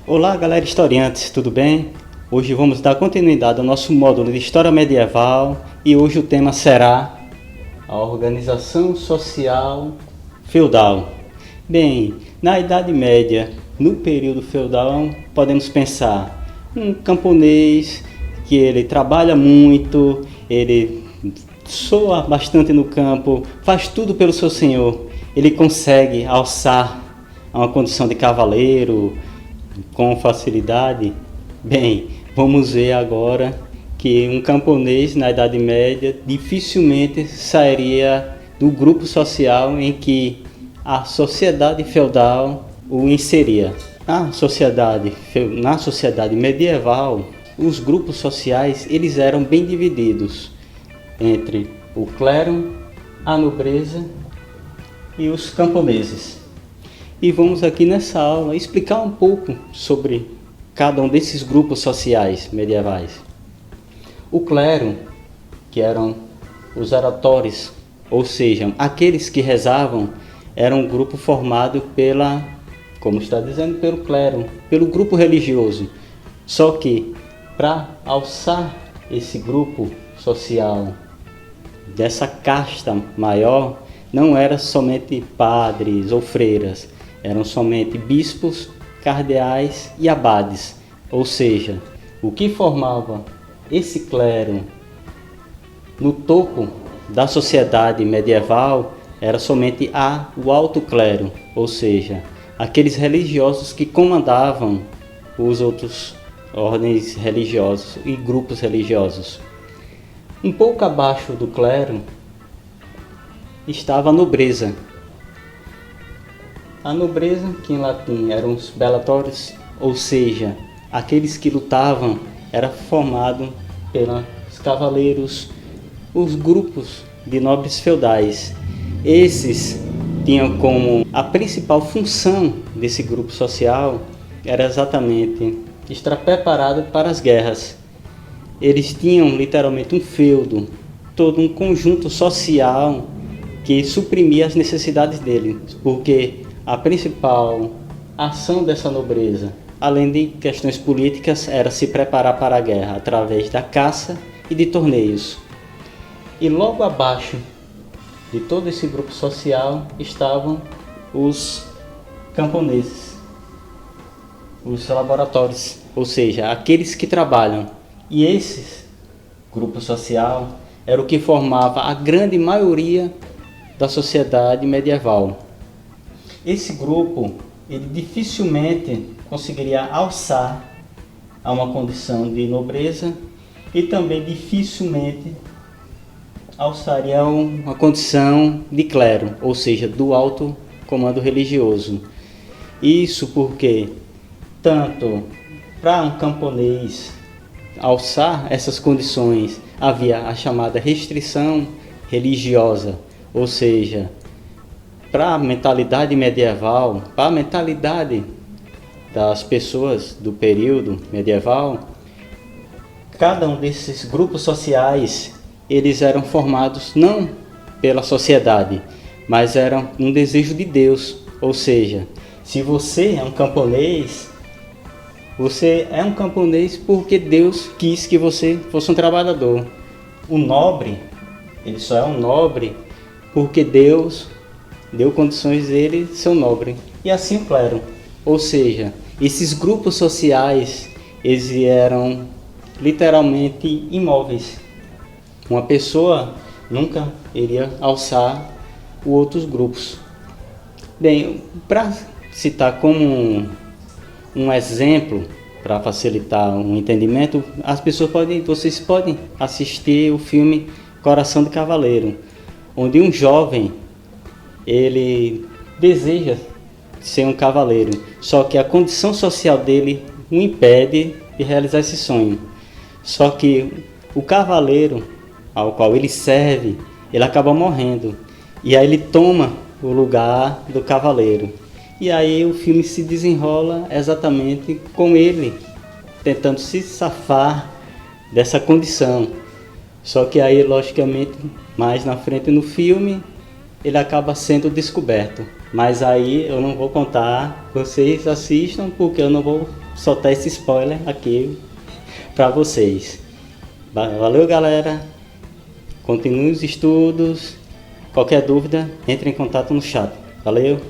Olá, galera historiantes, tudo bem? Hoje vamos dar continuidade ao nosso módulo de História Medieval e hoje o tema será a organização social feudal. Bem, na Idade Média, no período feudal, podemos pensar um camponês que ele trabalha muito, ele soa bastante no campo, faz tudo pelo seu senhor, ele consegue alçar a uma condição de cavaleiro com facilidade. Bem, vamos ver agora que um camponês na Idade Média dificilmente sairia do grupo social em que a sociedade feudal o inseria. Na sociedade medieval, os grupos sociais eles eram bem divididos entre o clero, a nobreza e os camponeses. E vamos aqui nessa aula explicar um pouco sobre cada um desses grupos sociais medievais. O clero, que eram os oratores, ou seja, aqueles que rezavam, era um grupo formado como está dizendo, pelo clero, pelo grupo religioso. Só que para alçar esse grupo social dessa casta maior, não era somente padres ou freiras, eram somente bispos, cardeais e abades, ou seja, o que formava esse clero no topo da sociedade medieval era somente o alto clero, ou seja, aqueles religiosos que comandavam os outros ordens religiosos e grupos religiosos. Um pouco abaixo do clero estava a nobreza. A nobreza, que em latim eram os bellatori, ou seja, aqueles que lutavam, era formado pelos cavaleiros, os grupos de nobres feudais. Esses tinham como a principal função desse grupo social era exatamente estar preparado para as guerras. Eles tinham literalmente um feudo, todo um conjunto social que suprimia as necessidades deles, porque a principal ação dessa nobreza, além de questões políticas, era se preparar para a guerra através da caça e de torneios. E logo abaixo de todo esse grupo social estavam os camponeses, os laboratórios, ou seja, aqueles que trabalham. E esse grupo social era o que formava a grande maioria da sociedade medieval. Esse grupo, ele dificilmente conseguiria alçar a uma condição de nobreza e também dificilmente alçaria uma condição de clero, ou seja, do alto comando religioso. Isso porque, tanto para um camponês alçar essas condições, havia a chamada restrição religiosa, ou seja, para a mentalidade medieval, para a mentalidade das pessoas do período medieval, cada um desses grupos sociais, eles eram formados não pela sociedade, mas eram um desejo de Deus. Ou seja, se você é um camponês, você é um camponês porque Deus quis que você fosse um trabalhador. O nobre, ele só é um nobre porque Deus deu condições dele ser um nobre. E assim o clero. Ou seja, esses grupos sociais, eles eram literalmente imóveis. Uma pessoa nunca iria alçar os outros grupos. Bem, para citar como um exemplo, para facilitar um entendimento, vocês podem assistir o filme Coração de Cavaleiro, onde um jovem ele deseja ser um cavaleiro, só que a condição social dele o impede de realizar esse sonho. Só que o cavaleiro ao qual ele serve, ele acaba morrendo, e aí ele toma o lugar do cavaleiro. E aí o filme se desenrola exatamente com ele tentando se safar dessa condição. Só que aí, logicamente, mais na frente no filme, ele acaba sendo descoberto. Mas aí eu não vou contar, vocês assistam, porque eu não vou soltar esse spoiler aqui para vocês. Valeu, galera. Continue os estudos. Qualquer dúvida, entre em contato no chat. Valeu.